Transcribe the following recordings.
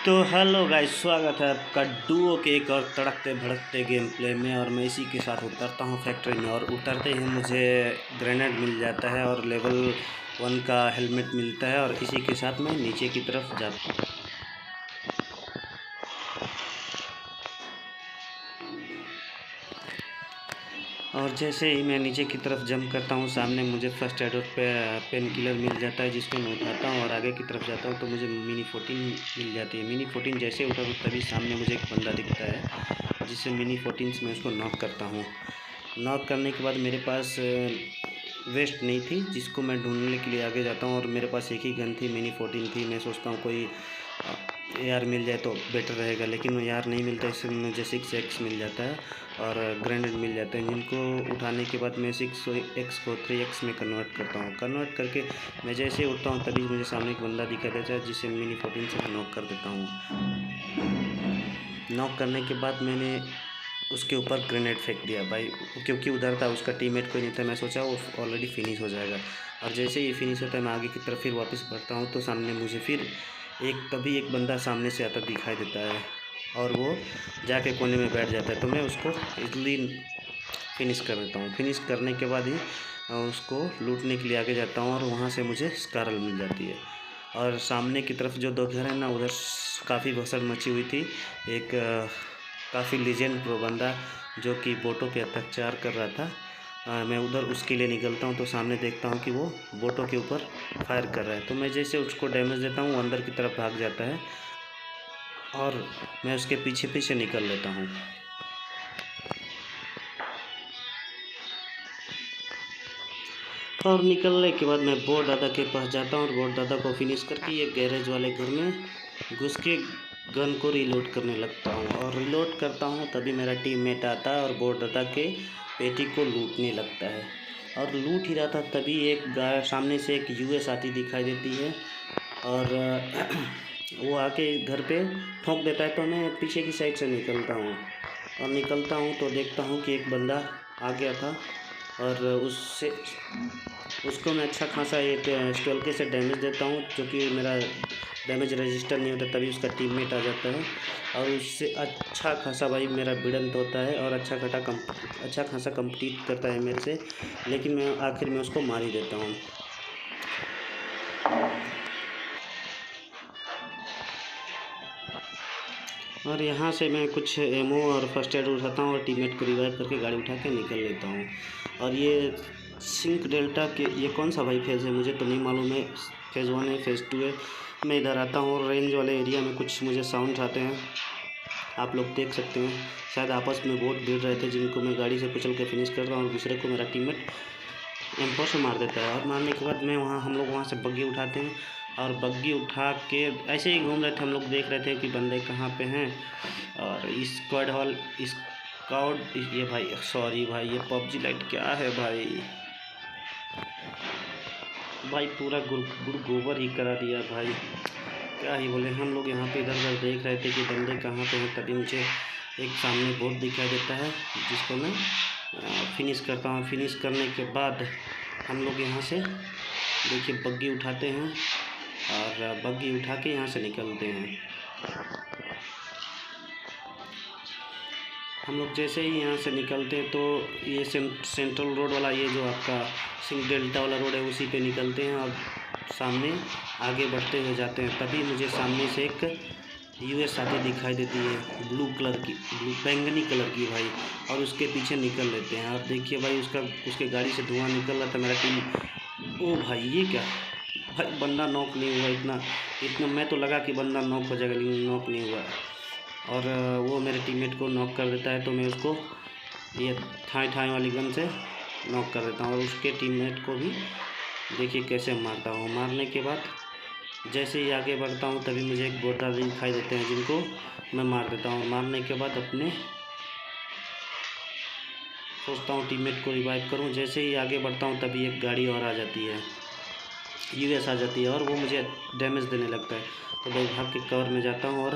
तो hello guys, स्वागत है आपका डुओ के एक और तड़कते भड़कते गेम प्ले में। और मैं इसी के साथ उतरता हूँ फैक्ट्री में, और उतरते ही मुझे ग्रेनेड मिल जाता है और लेवल 1 का हेलमेट मिलता है, और इसी के साथ मैं नीचे की तरफ जाता हूँ। और जैसे ही मैं नीचे की तरफ जंप करता हूँ, सामने मुझे फर्स्ट एड पे पेन किलर मिल जाता है, जिसको मैं उठाता हूँ और आगे की तरफ जाता हूँ तो मुझे मिनी 14 मिल जाती है। मिनी 14 जैसे उठाऊँ तभी सामने मुझे एक बंदा दिखता है, जिससे मिनी 14 से मैं उसको नॉक करता हूँ। नॉक करने के बाद मेरे पास वेस्ट नहीं थी, जिसको मैं ढूंढने के लिए आगे जाता हूँ, और मेरे पास एक ही गन थी, मिनी 14 थी। मैं सोचता हूँ कोई AR मिल जाए तो बेटर रहेगा, लेकिन AR नहीं मिलता, इससे मुझे 6x मिल जाता है और ग्रेनेड मिल जाते हैं, जिनको उठाने के बाद मैं 6x को 3x में कन्वर्ट करता हूँ। कन्वर्ट करके मैं जैसे ही उठता हूँ तभी मुझे सामने एक बंदा दिखा देता है, जिसे मिनी 14 से नॉक कर देता हूँ। नॉक करने के बाद मैंने उसके ऊपर ग्रेनेड फेंक दिया भाई, क्योंकि उधर था, उसका टीममेट कोई नहीं था। मैं सोचा वो ऑलरेडी फिनिश हो जाएगा, और जैसे ही फिनिश होता है मैं आगे की तरफ फिर वापस बढ़ता हूँ तो सामने मुझे फिर तभी एक बंदा सामने से आता दिखाई देता है, और वो जाके कोने में बैठ जाता है। तो मैं उसको इजली फिनिश कर देता हूँ। फिनिश करने के बाद ही उसको लूटने के लिए आगे जाता हूँ, और वहाँ से मुझे स्कारल मिल जाती है। और सामने की तरफ जो दो घर है ना, उधर काफ़ी भसड़ मची हुई थी। एक काफ़ी लीजेंड प्रो बंदा जो कि बोटों पे अत्याचार कर रहा था, मैं उधर उसके लिए निकलता हूँ तो सामने देखता हूँ कि वो बोटों के ऊपर फायर कर रहा है। तो मैं जैसे उसको डैमेज देता हूँ, अंदर की तरफ भाग जाता है और मैं उसके पीछे पीछे निकल लेता हूँ। और निकलने के बाद मैं बोर दादा के पास जाता हूँ और बोर दादा को फिनिश करके ये गैरेज वाले घर में घुस के गन को रिलोड करने लगता हूँ। और रिलोड करता हूँ तभी मेरा टीममेट आता है और बोर दादा के पेटी को लूटने लगता है। और लूट ही रहा था तभी सामने से एक US आती दिखाई देती है, और वो आके घर पे ठोक देता है। तो मैं पीछे की साइड से निकलता हूँ, और निकलता हूँ तो देखता हूँ कि एक बंदा आ गया था, और उसको मैं अच्छा खासा एक स्टोल्के से डैमेज देता हूँ, जो कि मेरा डैमेज रजिस्टर नहीं होता। तभी उसका टीममेट आ जाता है और उससे अच्छा खासा भाई मेरा भिड़ंत होता है, और अच्छा खासा कंप्लीट करता है मेरे से, लेकिन मैं आखिर में उसको मार ही देता हूँ। और यहाँ से मैं कुछ एमओ और फर्स्ट एड उठाता हूँ और टीममेट को रिवाइव करके गाड़ी उठा के निकल लेता हूँ। और ये सिंक डेल्टा के ये कौन सा भाई फेज़ है मुझे तो नहीं मालूम है। फेज़ 1 है, फेज़ 2 है। मैं इधर आता हूँ और रेंज वाले एरिया में कुछ मुझे साउंड आते हैं, आप लोग देख सकते हैं। शायद आपस में बहुत भीड़ रहे थे, जिनको मैं गाड़ी से कुचल के फिनिश करता हूँ, और दूसरे को मेरा टीममेट M4 से मार देता है। और मारने के बाद हम लोग वहाँ से बग्गी उठाते हैं, और बग्गी उठा के ऐसे ही घूम रहे थे। हम लोग देख रहे थे कि बंदे कहाँ पे हैं, और ये भाई सॉरी भाई, ये PUBG लाइट क्या है भाई पूरा गुड़ गोबर ही करा दिया भाई, क्या ही बोले। हम लोग यहाँ पे इधर उधर देख रहे थे कि बंदे कहाँ पे हैं, तभी मुझे एक सामने बोट दिखाई देता है, जिसको मैं फिनिश करता हूँ। फिनिश करने के बाद हम लोग यहाँ से देखिए बग्गी उठाते हैं, और बग्गी उठा के यहाँ से निकलते हैं। हम लोग जैसे ही यहाँ से निकलते हैं तो ये सेंट्रल रोड वाला, ये जो आपका सिंक डेल्टा वाला रोड है, उसी पे निकलते हैं और सामने आगे बढ़ते हुए जाते हैं। तभी मुझे सामने से एक US आती दिखाई देती है, ब्लू बैंगनी कलर की भाई, और उसके पीछे निकल लेते हैं। और देखिए भाई उसके गाड़ी से धुआं निकल रहा था। मेरा टीम ओ भाई ये क्या भाई, बंदा नॉक नहीं हुआ। इतना मैं तो लगा कि बंदा नॉक हो जाएगा, लेकिन नॉक नहीं हुआ, और वो मेरे टीममेट को नॉक कर देता है। तो मैं उसको ये ठाई वाली गन से नॉक कर देता हूँ, और उसके टीममेट को भी देखिए कैसे मारता हूँ। मारने के बाद जैसे ही आगे बढ़ता हूँ तभी मुझे एक बोटा दिखाई देते हैं, जिनको मैं मार देता हूँ। मारने के बाद अपने सोचता हूँ टीममेट को रिवाइव करूँ। जैसे ही आगे बढ़ता हूँ तभी एक गाड़ी और आ जाती है, US आ जाती है, और वो मुझे डैमेज देने लगता है। तो मैं भाग के कवर में जाता हूँ और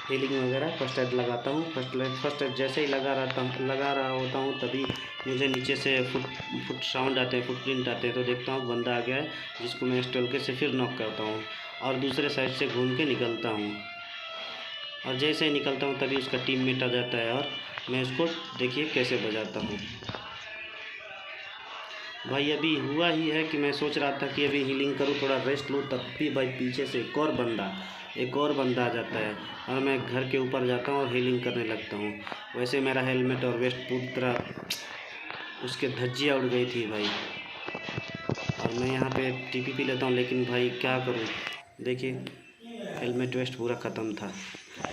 हीलिंग वगैरह फर्स्ट एड लगाता हूँ। फर्स्ट एड जैसे ही लगा रहा होता हूँ तभी मुझे नीचे से फुट साउंड आते हैं, फुटप्रिंट आते हैं। तो देखता हूँ बंदा आ गया है, जिसको मैं स्टोल्के से फिर नॉक करता हूँ और दूसरे साइड से घूम के निकलता हूँ। और जैसे ही निकलता हूँ तभी उसका टीममेट आ जाता है और मैं उसको देखिए कैसे बजाता हूँ। भाई अभी हुआ ही है कि मैं सोच रहा था कि अभी हीलिंग करूँ, थोड़ा रेस्ट लूँ, तब भी भाई पीछे से एक और बंदा आ जाता है और मैं घर के ऊपर जाता हूँ और हीलिंग करने लगता हूँ। वैसे मेरा हेलमेट और वेस्ट पूरी तरह उसके धज्जियाँ उड़ गई थी भाई। और मैं यहाँ पे टीपी पी लेता हूँ, लेकिन भाई क्या करूँ, देखिए हेलमेट वेस्ट पूरा ख़त्म था।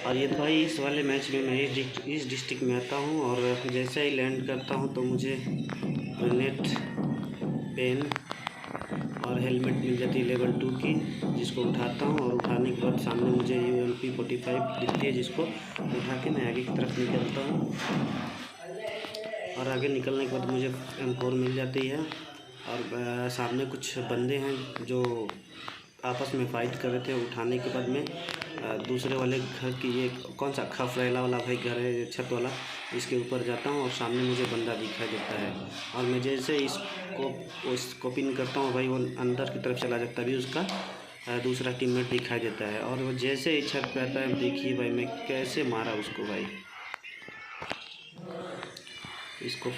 और ये भाई इस वाले मैच में मैं इस डिस्ट्रिक्ट में आता हूँ और जैसे ही लैंड करता हूँ तो मुझे ग्रेनेड, पेन और हेलमेट मिल जाती है लेवल 2 की, जिसको उठाता हूँ। और उठाने के बाद सामने मुझे UMP45 दिखती है, जिसको उठा के मैं आगे की तरफ निकलता हूँ। और आगे निकलने के बाद मुझे M4 मिल जाती है। और सामने कुछ बंदे हैं जो आपस में फ़ाइट कर रहे थे। उठाने के बाद मैं दूसरे वाले घर की, ये कौन सा खफरेला वाला भाई घर है, छत वाला, इसके ऊपर जाता हूँ और सामने मुझे बंदा दिखाई देता है। और मैं जैसे इसको पिन करता हूँ भाई, वो अंदर की तरफ चला जाता है, अभी उसका दूसरा टीममेट दिखाई देता है। और वो जैसे ही छत पे आता है, देखिए भाई मैं कैसे मारा उसको भाई, उसको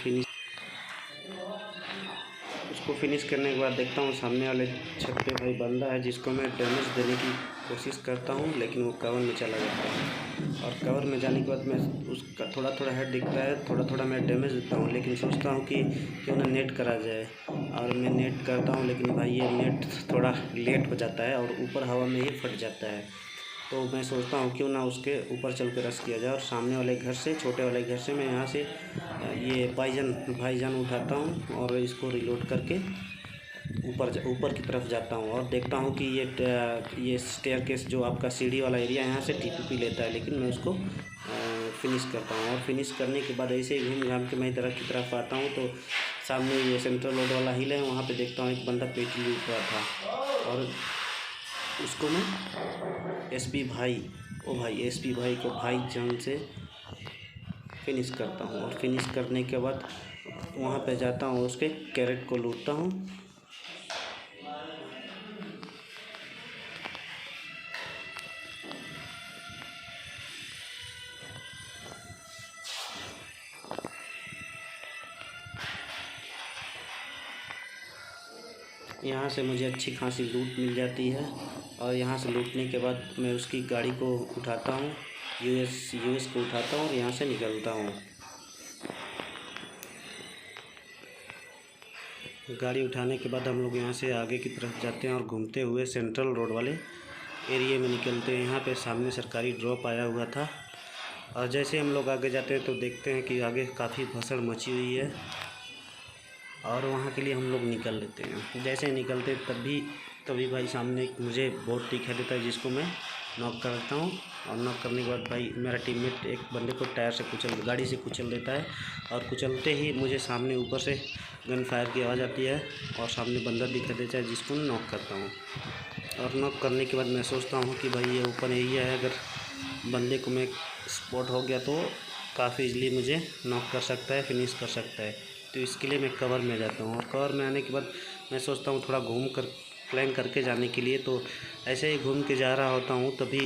फिनिश करने के बाद देखता हूँ सामने वाले छत पे भाई बंदा है, जिसको मैं डैमेज देने की कोशिश करता हूँ, लेकिन वो कवर में चला जाता है। और कवर में जाने के बाद मैं उसका थोड़ा थोड़ा हेड दिखता है, थोड़ा थोड़ा मैं डैमेज देता हूँ, लेकिन सोचता हूँ कि क्यों ना नेट करा जाए। और मैं नेट करता हूँ, लेकिन भाई ये नेट थोड़ा लेट हो जाता है और ऊपर हवा में ही फट जाता है। तो मैं सोचता हूँ क्यों ना उसके ऊपर चल के रश किया जाए। और सामने वाले घर से, छोटे वाले घर से मैं यहाँ से ये भाईजान उठाता हूँ और इसको रिलोड करके ऊपर की तरफ जाता हूँ। और देखता हूँ कि ये स्टेयरकेस जो आपका सीढ़ी वाला एरिया, यहाँ से टीपीपी लेता है, लेकिन मैं उसको फिनिश करता हूँ। और फिनिश करने के बाद ऐसे ही घूम घाम के मैं इधर की तरफ आता हूँ तो सामने ये सेंट्रल रोड वाला हिल है, वहाँ पे देखता हूँ एक बंदा पेटी लूट रहा था और उसको मैं एसपी भाई को भाई जान से फिनिश करता हूँ। और फिनिश करने के बाद वहाँ पे जाता हूँ, उसके कैरेट को लूटता हूँ। यहाँ से मुझे अच्छी खासी लूट मिल जाती है। और यहाँ से लूटने के बाद मैं उसकी गाड़ी को उठाता हूँ, यूएस को उठाता हूँ और यहाँ से निकलता हूँ। गाड़ी उठाने के बाद हम लोग यहाँ से आगे की तरफ जाते हैं और घूमते हुए सेंट्रल रोड वाले एरिया में निकलते हैं। यहाँ पे सामने सरकारी ड्रॉप आया हुआ था। और जैसे हम लोग आगे जाते हैं तो देखते हैं कि आगे काफ़ी भसड़ मची हुई है और वहाँ के लिए हम लोग निकल लेते हैं। जैसे निकलते तभी भाई सामने मुझे बोट दिखाई देता है, जिसको मैं नॉक करता हूँ। और नॉक करने के बाद भाई मेरा टीममेट एक बंदे को गाड़ी से कुचल देता है। और कुचलते ही मुझे सामने ऊपर से गन फायर की आवाज़ आती है और सामने बंदा दिखाई देता है, जिसको मैं नॉक करता हूँ। और नॉक करने के बाद मैं सोचता हूँ कि भाई ये ओपन एरिया है, अगर बंदे को मैं स्पॉट हो गया तो काफ़ी इजली मुझे नॉक कर सकता है, फिनिश कर सकता है। तो इसके लिए मैं कवर में जाता हूँ। और कवर में आने के बाद मैं सोचता हूँ थोड़ा घूम कर प्लान करके जाने के लिए। तो ऐसे ही घूम के जा रहा होता हूँ, तभी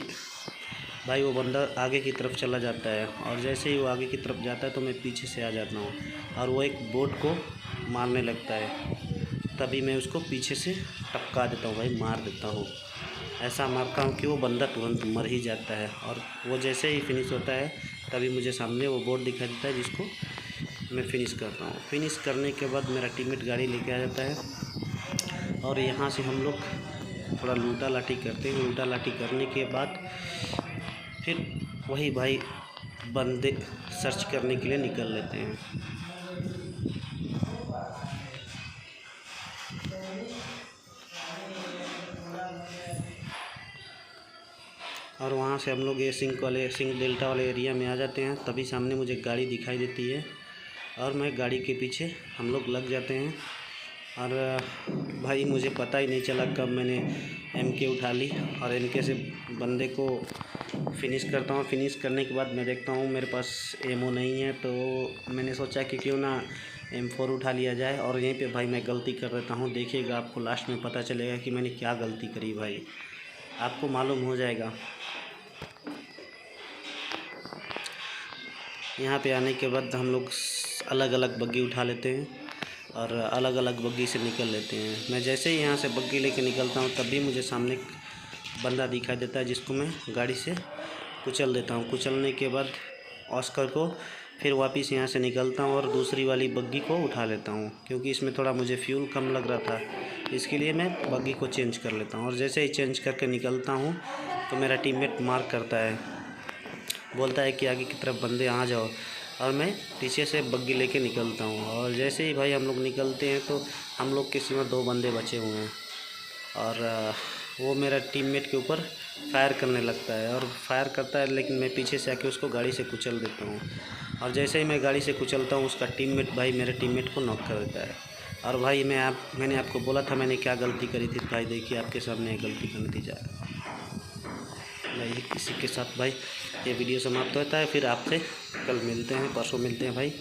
भाई वो बंदा आगे की तरफ चला जाता है। और जैसे ही वो आगे की तरफ जाता है तो मैं पीछे से आ जाता हूँ और वो एक बोट को मारने लगता है, तभी मैं उसको पीछे से टपका देता हूँ भाई, मार देता हूँ। ऐसा मारता हूँ कि वो बंदा तुरंत मर ही जाता है। और वो जैसे ही फिनिश होता है तभी मुझे सामने वो बोट दिखाई देता है, जिसको मैं फिनिश करता हूँ। फिनिश करने के बाद मेरा टीममेट गाड़ी लेके आ जाता है और यहाँ से हम लोग थोड़ा लूटा लाठी करते हैं। लूटा लाठी करने के बाद फिर वही भाई बंदे सर्च करने के लिए निकल लेते हैं। और वहाँ से हम लोग ये सिंक डेल्टा वाले एरिया में आ जाते हैं, तभी सामने मुझे गाड़ी दिखाई देती है और मैं गाड़ी के पीछे हम लोग लग जाते हैं। और भाई मुझे पता ही नहीं चला कब मैंने MK उठा ली और MK से बंदे को फिनिश करता हूँ। फिनिश करने के बाद मैं देखता हूँ मेरे पास एमओ नहीं है, तो मैंने सोचा कि क्यों ना M4 उठा लिया जाए। और यहीं पे भाई मैं गलती कर देता हूँ, देखिएगा आपको लास्ट में पता चलेगा कि मैंने क्या गलती करी भाई, आपको मालूम हो जाएगा। यहाँ पे आने के बाद हम लोग अलग अलग बग्गी उठा लेते हैं और अलग अलग बग्गी से निकल लेते हैं। मैं जैसे ही यहाँ से बग्गी लेके निकलता हूँ तभी मुझे सामने एक बंदा दिखाई देता है, जिसको मैं गाड़ी से कुचल देता हूँ। कुचलने के बाद ऑस्कर को फिर वापस यहाँ से निकलता हूँ और दूसरी वाली बग्गी को उठा लेता हूँ, क्योंकि इसमें थोड़ा मुझे फ्यूल कम लग रहा था, इसके लिए मैं बग्गी को चेंज कर लेता हूँ। और जैसे ही चेंज करके निकलता हूँ तो मेरा टीममेट मार्क करता है, बोलता है कि आगे की तरफ बंदे आ जाओ, और मैं पीछे से बग्गी लेके निकलता हूँ। और जैसे ही भाई हम लोग निकलते हैं तो हम लोग के सीमा 2 बंदे बचे हुए हैं और वो मेरा टीममेट के ऊपर फायर करने लगता है और फायर करता है, लेकिन मैं पीछे से आके उसको गाड़ी से कुचल देता हूँ। और जैसे ही मैं गाड़ी से कुचलता हूँ उसका टीममेट भाई मेरे टीममेट को नॉक कर देता है। और भाई मैंने आपको बोला था मैंने क्या गलती करी थी, भाई देखिए आपके सामने गलती का नतीजा है भाई। इसी के साथ भाई ये वीडियो समाप्त होता है, फिर आपसे कल मिलते हैं, परसों मिलते हैं भाई।